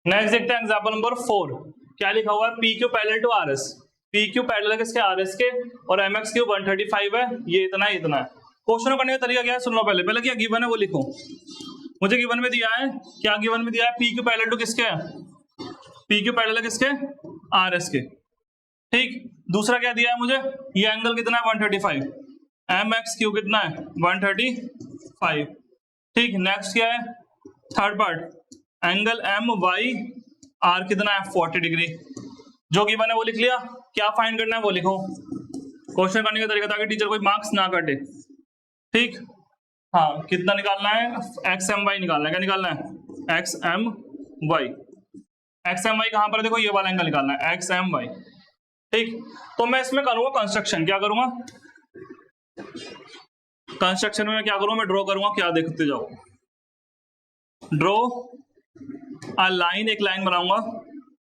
Next देखते हैं example number 4। क्या लिखा हुआ है, P Q parallel to R S. P Q parallel किसके, आर एस के, और एम एक्स क्यू 135 है, ये इतना है इतना है। क्वेश्चन करने का तरीका क्या है, सुन लो पहले पहले क्या गिवन है वो लिखो। मुझे गिवन में दिया है, क्या गिवन में दिया है, पी क्यू पैरेलल टू किसके है, पी क्यू पैरेलल किसके, आर एस के। ठीक, दूसरा क्या दिया है मुझे, ये एंगल कितना है 135, एम एक्स क्यू कितना है 135। ठीक, नेक्स्ट क्या है, third part, angle M Y R कितना है 40 डिग्री। जो गिवन है वो लिख लिया, क्या फाइंड करना है वो लिखो। क्वेश्चन करने का तरीका ताकि टीचर कोई मार्क्स ना काटे। ठीक, हाँ, कितना निकालना है, एक्स एम वाई निकालना है। क्या निकालना है, X M Y. X M Y कहां पर है, देखो ये वाला एंगल निकालना है, एक्स एम वाई। ठीक, तो मैं इसमें करूंगा कंस्ट्रक्शन। क्या करूंगा, कंस्ट्रक्शन में क्या करूंगा, मैं ड्रॉ करूंगा, क्या देखते जाओ। ड्रॉ अ लाइन, एक लाइन बनाऊंगा,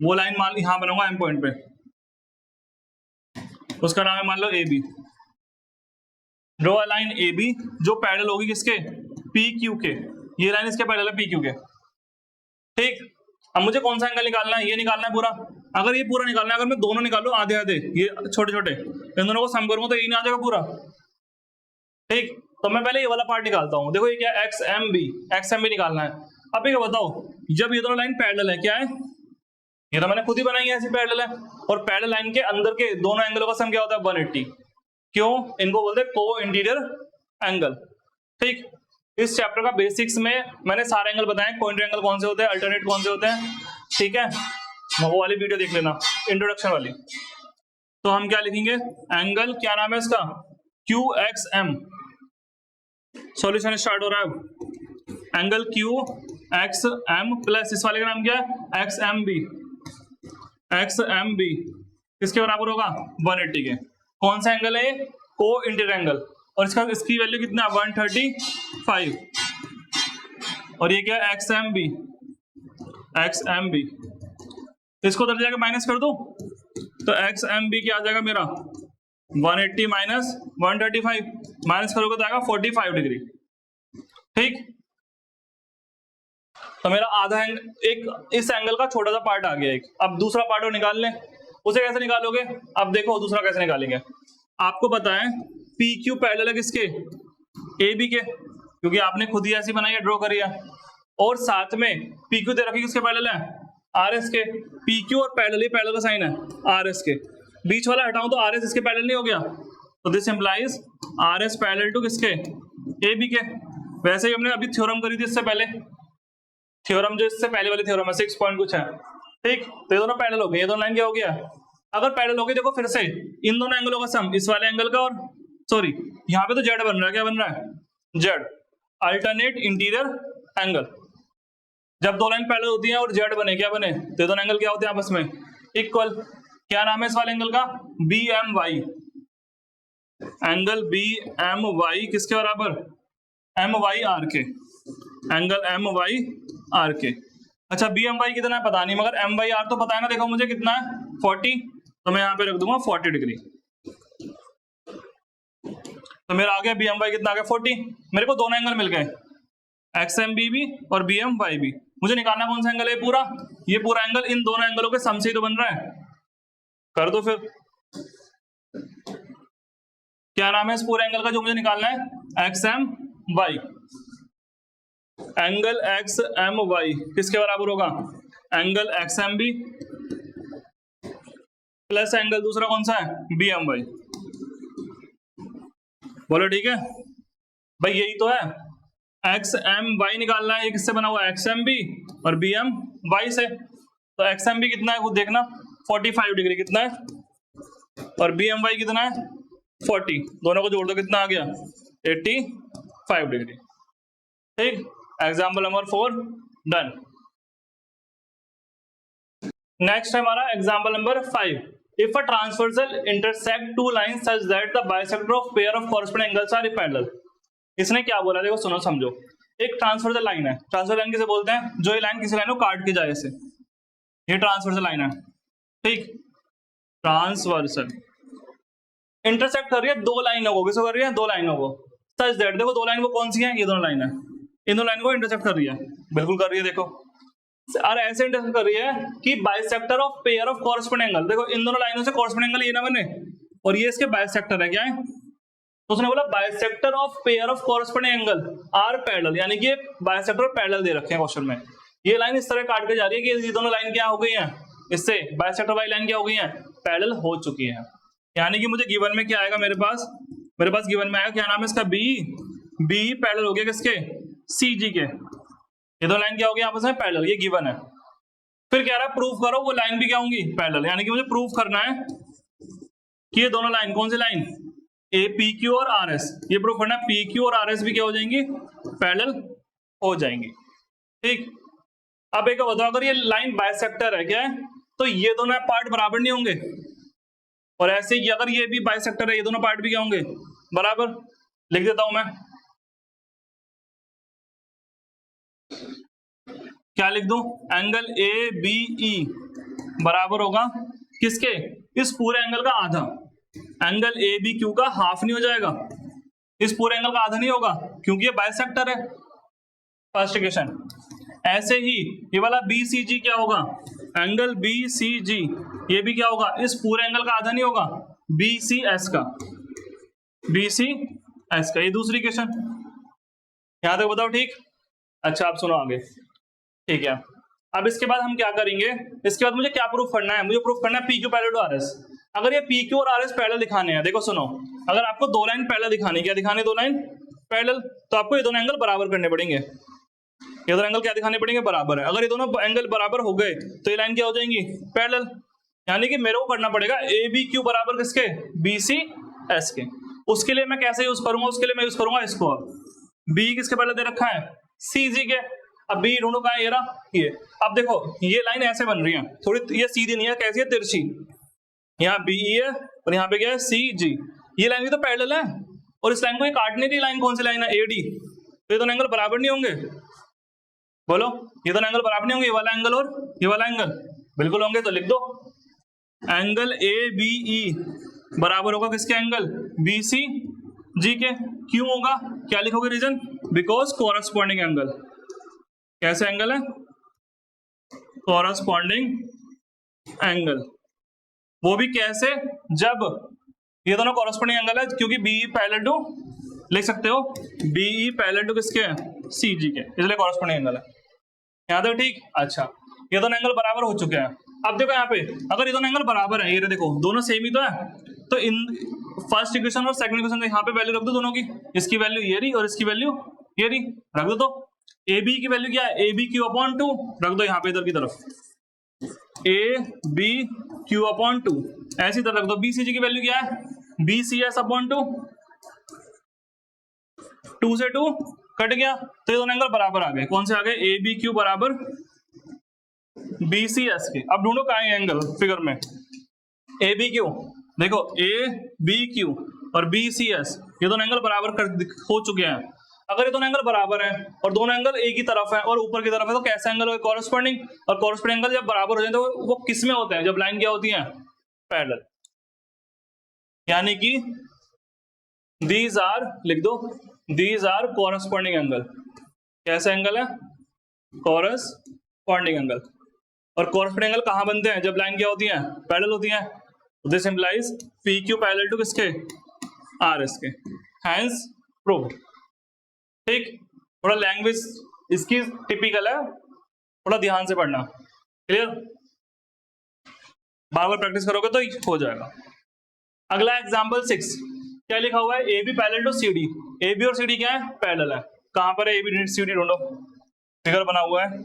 वो लाइन मान यहां बनाऊंगा एम पॉइंट पे, उसका नाम है मान लो A B. Draw a line A B जो पैरेलल होगी किसके, पी क्यू के। ये लाइन इसके पैरेलल है पी क्यू के। ठीक, अब मुझे कौन सा एंगल निकालना है, ये निकालना है पूरा। अगर ये पूरा निकालना है, अगर मैं दोनों निकालू आधे आधे, ये छोटे छोटे, इन दोनों को सम करूंगा तो ये नहीं आ जाएगा पूरा। ठीक, तो मैं पहले ये वाला पार्ट निकालता हूं। देखो ये क्या, X M B, X M B निकालना है। अब ये बताओ, जब ये दोनों लाइन पैरेलल है, क्या है, ये तो मैंने खुद ही बनाई है, ऐसी पैरेलल है, और पैरेलल लाइन के अंदर के दोनों एंगलों का सम क्या होता है 180। क्यों, इनको बोलते हैं को इंटीरियर एंगल। ठीक, इस चैप्टर का बेसिक्स में मैंने सारे एंगल बताए, को इंटीरियर एंगल कौन से होते हैं, अल्टरनेट कौन से होते हैं। ठीक है, वो वाली वीडियो देख लेना, इंट्रोडक्शन वाली। तो हम क्या लिखेंगे, एंगल क्या नाम है इसका, Q X M. Solution start हो रहा है, angle Q X M plus इस वाले का नाम क्या है, X M B. X M B किसके बराबर होगा 180 के। कौन सा एंगल है, को इंटीरियर एंगल, और इसका इसकी वैल्यू कितना 135, और ये क्या है X M B, X M B. इसको उधर जाकर माइनस कर दो, तो एक्स एम बी क्या आ जाएगा मेरा 180 माइनस 135, माइनस करोगे तो आएगा 45 डिग्री। ठीक, तो मेरा आधा एक इस एंगल का छोटा सा पार्ट आ गया एक। अब दूसरा पार्ट और निकाल लें, उसे कैसे निकालोगे, अब देखो दूसरा कैसे निकालेंगे। आपको पता है पी क्यू पैरेलल है किसके, ए बी के, क्योंकि आपने खुद ही ऐसी बनाई है, ड्रॉ करी है। और साथ में पी क्यू दे रखी किसके पैरेलल है, आर एस के। पी क्यू और पैरेलल, पैरेलल का साइन है आर एस के, बीच वाला हटाऊं तो आर एस इसके पैरेलल नहीं हो गया, तो this implies R S parallel to किसके, ए बी के। वैसे ही हमने अभी थ्योरम करी थी इससे पहले, थ्योरम जो इससे पहले वाली थ्योरम है 6 पॉइंट कुछ है। ठीक, तो ये दोनों पैरेलल हो गए, ये दोनों लाइन क्या हो गया, अगर पैरेलल हो गई, देखो फिर से इन दोनों एंगलों का सम, इस वाले एंगल का, और सॉरी यहाँ पे तो जेड बन रहा है, क्या बन रहा है, जेड, अल्टरनेट इंटीरियर एंगल। जब दो लाइन पैरेलल होती हैं और जेड बने, क्या बने, तो दोनों एंगल क्या होते हैं आपस में इक्वल। क्या नाम है इस वाले एंगल का, B M Y. Angle B M Y किसके बराबर, एम वाई आर के, एंगल एम वाई आर के। अच्छा, बी एम वाई कितना है पता नहीं, मगर एम वाई आर तो पता है ना। देखो मुझे कितना है 40, तो मैं यहाँ पे रख दूंगा 40 डिग्री। तो मेरा आ गया बी एम वाई कितना आ गया 40। मेरे को दोनों एंगल मिल गए, एक्स एम बी भी और बी एम वाई भी। मुझे निकालना कौन सा एंगल है, पूरा, ये पूरा एंगल इन दोनों एंगलों के सम से ही तो बन रहा है। कर दो फिर, क्या नाम है इस पूरे एंगल का जो मुझे निकालना है, X M Y. Angle X M Y किसके बराबर होगा, angle X M B plus angle दूसरा कौन सा है, बी एम वाई। बोलो ठीक है भाई, यही तो है, एक्स एम वाई निकालना है। ये किससे बना हुआ है, एक्स एम बी और बी एम वाई से। तो एक्स एम बी कितना है खुद देखना, 45 डिग्री कितना है, और बी एम वाई कितना है 40, दोनों को जोड़ दो कितना आ गया 85 डिग्री। ठीक, एग्जाम्पल नंबर 4 डन। नेक्स्ट है हमारा example number 5। If a transversal intersect two lines such that the bisector of pair of corresponding angles are parallel. इसने क्या बोला, देखो सुनो समझो। एक ट्रांसवर्सल लाइन है, ट्रांसवर्सल लाइन किसे बोलते हैं, जो ये लाइन किसी लाइन को काट के जाए ऐसे, ये ट्रांसवर्सल लाइन है। ठीक, ट्रांसवर्सल इंटरसेक्ट कर रही है दो लाइनों को, किसको कर रही है, दो लाइनों को। सच दैट, देखो दो लाइन वो कौन सी है, ये दोनों लाइन है, इन दोनों लाइन को इंटरसेक्ट कर रही है, बिल्कुल कर रही है। देखो और ऐसे डिस्कस कर रही है कि bisector of pair of corresponding angle. देखो इन दोनों लाइनों से कॉरस्पॉन्डिंग एंगल ये ना बने, और ये इसके बाइसेक्टर है, क्या है? तो उसने बोला bisector of pair of corresponding angle are parallel, यानी कि बाइसेक्टर पैरेलल दे रखे हैं क्वेश्चन में। ये लाइन इस तरह काट के जा रही है कि ये दोनों लाइन क्या हो गई हैं, इससे बाइसेक्टर वाली लाइन क्या हो गई है, पैरेलल हो चुकी है। यानी कि मुझे गिवन में क्या आएगा, मेरे पास गिवन में आएगा, क्या नाम है इसका, बी पैरेलल हो गया किसके, सी जी के। ये दो लाइन क्या हो गई आपस में, पैरेलल, ये गिवन है। फिर कह रहा है प्रूफ करो वो लाइन भी क्या होंगी, पैरेलल। यानी कि मुझे प्रूफ करना है कि ये दोनों लाइन, कौन सी लाइन, ए पी क्यू और आर एस, ये प्रूफ करना है पी क्यू और आर एस भी क्या हो जाएंगी, पैरेलल हो जाएंगी। ठीक, अब एक बताओ, अगर ये लाइन बाइसेक्टर है, क्या है, तो ये दोनों पार्ट बराबर नहीं होंगे, और ऐसे ही अगर ये भी बाइसेक्टर है, ये दोनों पार्ट भी क्या होंगे, बराबर। लिख देता हूं मैं, क्या लिख दूं, एंगल ए बी ई बराबर होगा किसके, इस पूरे एंगल का आधा। एंगल ए बी क्यू का हाफ नहीं हो जाएगा, इस पूरे एंगल का आधा नहीं होगा, क्योंकि ये बाइसेक्टर है, फर्स्ट इक्वेशन। ऐसे ही ये वाला बी सी जी क्या होगा, एंगल बी सी जी, ये भी क्या होगा, इस पूरे एंगल का आधा नहीं होगा, बी सी एस का, बी सी एस का। ये दूसरी इक्वेशन, यहां तक बताओ ठीक। अच्छा आप सुनो आगे, ठीक है। अब इसके बाद हम क्या करेंगे, इसके बाद मुझे क्या प्रूफ करना है, मुझे प्रूफ करना है P Q parallel to R S. अगर ये पी क्यू और आर एस पैरेलल दिखाने हैं, देखो सुनो, अगर आपको दो लाइन पैरेलल दिखानी, क्या दिखाने, दो लाइन पैरेलल, तो आपको ये दोनों एंगल बराबर करने पड़ेंगे। ये दोनों एंगल क्या दिखाने पड़ेंगे, बराबर है। अगर ये दोनों एंगल बराबर हो गए तो ये लाइन क्या हो जाएंगी, पैरेलल। यानी कि मेरे को करना पड़ेगा ए बी क्यू बराबर किसके, बी सी एस के। उसके लिए मैं कैसे यूज करूंगा, उसके लिए मैं यूज करूंगा इसको। अब बी किसके पहले दे रखा है, सी जी के। अब बी ढूंढो कहां है, ये रहा ये। अब देखो ये लाइन ऐसे बन रही है, थोड़ी ये सीधी नहीं है, कैसी है, तिरछी। यहाँ बी ई है और यहाँ पे क्या है, सी जी। ये लाइन भी तो पैरेलल है, और इस लाइन को ये काटने की लाइन कौन सी लाइन है, ए डी। तो ये दोनों एंगल बराबर नहीं होंगे, बोलो, ये दोनों एंगल बराबर नहीं होंगे, ये वाला एंगल और ये वाला एंगल बिल्कुल होंगे। तो लिख दो एंगल ए बी ई बराबर होगा किसके, एंगल बी सी जी के। क्यों होगा, क्या लिखोगे रीजन, बिकॉज कॉरस्पॉन्डिंग एंगल। कैसे एंगल है, कॉरस्पॉन्डिंग एंगल। वो भी कैसे, जब ये दोनों कॉरस्पॉन्डिंग एंगल है, क्योंकि बीई पैरेलल टू, लिख सकते हो बीई पैरेलल टू किसके, सी जी के, इसलिए कॉरस्पॉन्डिंग एंगल है। यहाँ तक ठीक। अच्छा ये दोनों एंगल बराबर हो चुके हैं। अब देखो यहाँ पे, अगर ये दोनों एंगल बराबर है, ये देखो दोनों सेम ही तो है, तो इन फर्स्ट इक्वेशन और सेकंड इक्वेशन यहाँ पे वैल्यू रख दो दोनों की। इसकी वैल्यू ये रही और इसकी वैल्यू ये रही, रख दो। तो ए बी की वैल्यू क्या है, A B Q upon two, रख दो यहाँ पे इधर की तरफ, A B Q upon two, ऐसी तरह रख दो। बी सी जी की वैल्यू क्या है, B C S upon two, two से टू कट गया, तो ये दोनों एंगल बराबर आ गए। कौन से आ गए, ए बी क्यू बराबर बी सी एस के। अब ढूंढो कहाँ है एंगल फिगर में, ए बी क्यू, देखो ए बी क्यू और बी सी एस, ये दोनों एंगल बराबर हो चुके हैं। अगर ये दोनों एंगल बराबर हैं और दोनों एंगल एक ही तरफ है और ऊपर की तरफ है, तो कैसा एंगल होगा, कॉरस्पॉन्डिंग। और कॉरस्पॉन्डिंग एंगल जब बराबर हो जाए तो वो किस में होते हैं, जब लाइन क्या होती है, पैरेलल। यानी कि दीज आर, लिख दो, दीज आर कॉरस्पॉन्डिंग एंगल। कैसा एंगल है, कॉरस्पॉन्डिंग एंगल। और कॉरस्पॉन्डिंग एंगल कहां बनते हैं, जब लाइन क्या होती है, पैरेलल होती है। This implies P Q parallel to किसके, आर एस के, हैंस प्रूव्ड। ठीक, थोड़ा लैंग्वेज इसकी टिपिकल है, थोड़ा ध्यान से पढ़ना, क्लियर। बार बार प्रैक्टिस करोगे तो हो जाएगा। अगला एग्जांपल 6, क्या लिखा हुआ है, A B parallel to C D. A B और सी डी क्या है, पैरेलल है। कहां पर है ए बी सी डी, ढूंढो, फिगर बना हुआ है।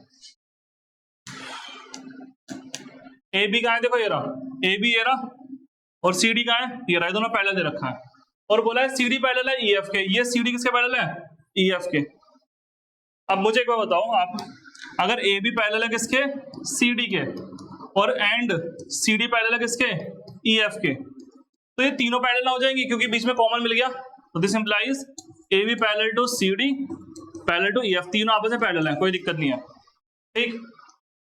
ए बी कहां है, देखो ये रहा, ए बी ये रहा, और सी डी कहां है, ये रहा, दोनों पैरेलल दे रखा है। और बोला है सी डी पैरेलल है ई एफ के, ये सी डी किसके पैरेलल है, ई एफ के। अब मुझे एक बार बताओ आप, अगर ए बी पैरेलल है किसके, सी डी के, और एंड सी डी पैरेलल है किसके, ई एफ के, तो ये तीनों पैरेलल ना हो जाएंगी, क्योंकि बीच में कॉमन मिल गया। तो this implies A B parallel to C D parallel to E F, तीनों आपस में पैरेलल है, कोई दिक्कत नहीं है। ठीक,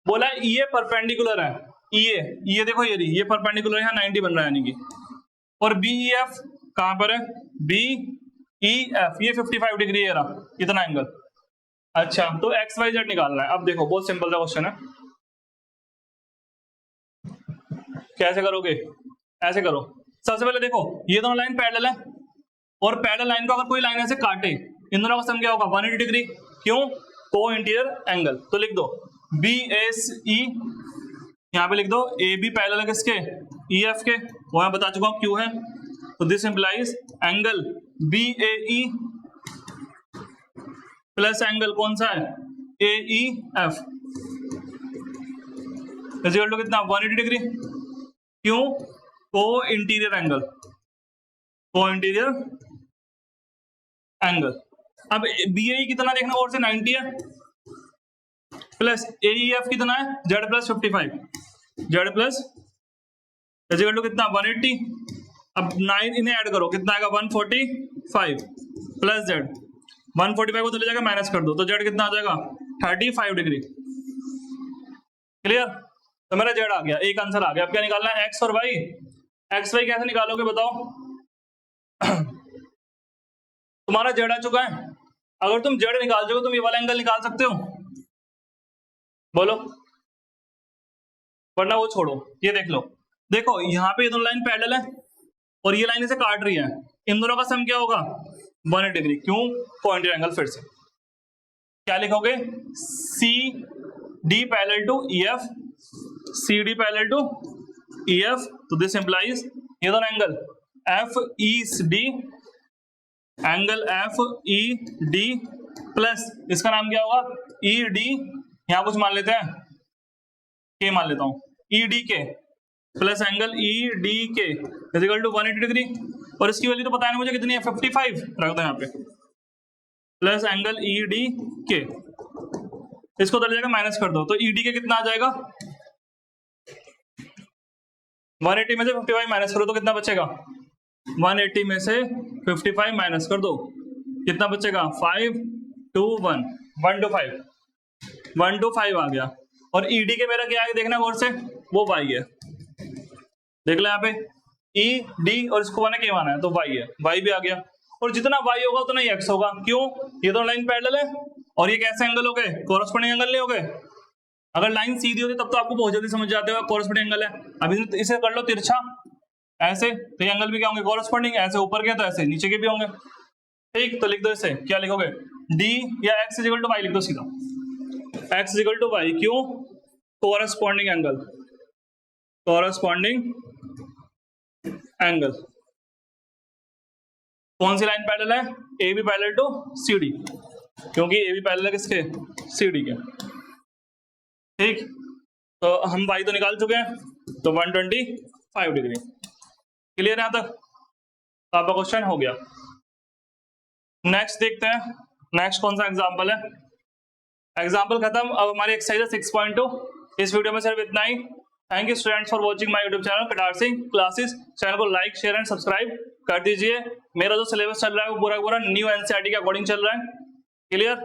बोला है ई ए परपेंडिकुलर है, ई ए देखो ये रही, ये परपेंडिकुलर यहाँ 90 बन रहा है, यानी कि। और बी ई एफ कहां पर है, बी ई एफ, ये 55 डिग्री है रहा, इतना एंगल। अच्छा, तो एक्स वाई जेड निकालना है। अब देखो बहुत सिंपल सा क्वेश्चन है, कैसे करोगे, ऐसे करो। सबसे पहले देखो ये दोनों लाइन पैरेलल है, और पैरेलल लाइन को अगर कोई लाइन ऐसे काटे, इन दोनों का सम क्या होगा 180 डिग्री। क्यों? Co interior angle. तो लिख दो बी एस ई, यहाँ पे लिख दो ए बी पैरेलल है किसके, ई एफ के, वो मैं बता चुका हूँ क्यू है। तो this implies angle B A E plus angle कौन सा है, A E F, is equal to कितना 180 डिग्री। क्यों? Co interior angle, co interior angle. अब बी ए ई कितना देखना और से 90 है, प्लस ए ई एफ कितना है Z plus 55, Z plus is equal to कितना 180। अब 9 इन्हें ऐड करो, कितना आएगा 145 प्लस जेड, 145 को चले जाएगा माइनस कर दो, तो जेड कितना आ जाएगा 35 डिग्री। क्लियर? तो मेरा जेड आ गया, एक आंसर आ गया। अब क्या निकालना है, एक्स और वाई। एक्स वाई कैसे निकालोगे बताओ? तुम्हारा जेड आ चुका है, अगर तुम जेड निकाल दोगे तुम ये वाला एंगल निकाल सकते हो, बोलो, वरना वो छोड़ो। ये देख लो, देखो यहाँ पे ये दोनों लाइन पैरेलल है और ये लाइन इसे काट रही है, इन दोनों का सम क्या होगा 180 डिग्री। क्यों? Point angle. फिर से क्या लिखोगे, C D parallel to E F, C D parallel to E F. तो दिस इंप्लाइज ये दोनों angle F E D, angle F E D plus इसका नाम क्या होगा ई डी, यहां कुछ मान लेते हैं के मान लेता हूं, ई डी के प्लस एंगल ई डी के इज इक्वल टू 180 डिग्री। और इसकी वैल्यू तो पता है ना मुझे कितनी है 55, रख दो यहाँ पे, प्लस एंगल ई डी के, इसको उधर जाकर माइनस कर दो, तो ई डी के कितना आ जाएगा 180 में से 55 माइनस करो तो कितना बचेगा, 180 में से 55 माइनस कर दो, कितना बचेगा 5 2 1 1 to 5, 1 to 5 आ गया। और ई डी के मेरा क्या है देखना गौर से, वो वाई है, देख लो यहाँ पे ई डी और इसको माना के माना है, तो वाई है, वाई भी आ गया। और जितना वाई होगा उतना ही एक्स होगा। क्यों? ये दोनों लाइन पैरेलल है और ये कैसे एंगल हो गए, कोरस्पोंडिंग एंगल नहीं हो गए। अगर लाइन सीधी होती तब तो आपको बहुत जल्दी समझ जाते हो कोरस्पोंडिंग एंगल है। अभी इसे कर लो तिरछा ऐसे, तो ये एंगल भी क्या होंगे कोरस्पोंडिंग, ऐसे ऊपर के तो ऐसे नीचे के भी होंगे। ठीक, तो लिख दो इसे, क्या लिखोगे डी या X is equal to Y लिख दो सीधा, X is equal to Y. क्यों? Corresponding angle, corresponding angle. कौन सी लाइन पैरेलल है, A B parallel to C D, क्योंकि ए बी पैरेलल है किसके, सी डी के। ठीक, तो हम वाई तो निकाल चुके हैं, तो 125 डिग्री। क्लियर है यहां तक? तो आपका क्वेश्चन हो गया। नेक्स्ट देखते हैं, नेक्स्ट कौन सा एग्जाम्पल है। एग्जाम्पल खत्म। अब हमारी एक्सरसाइज 6.2। इस वीडियो में सिर्फ इतना ही। Thank you students for watching my YouTube channel Katar Singh classes. Channel को लाइक शेयर एंड सब्सक्राइब कर दीजिए। मेरा जो सिलेबस चल रहा है वो पूरा न्यू एनसीईआरटी के अकॉर्डिंग चल रहा है। क्लियर?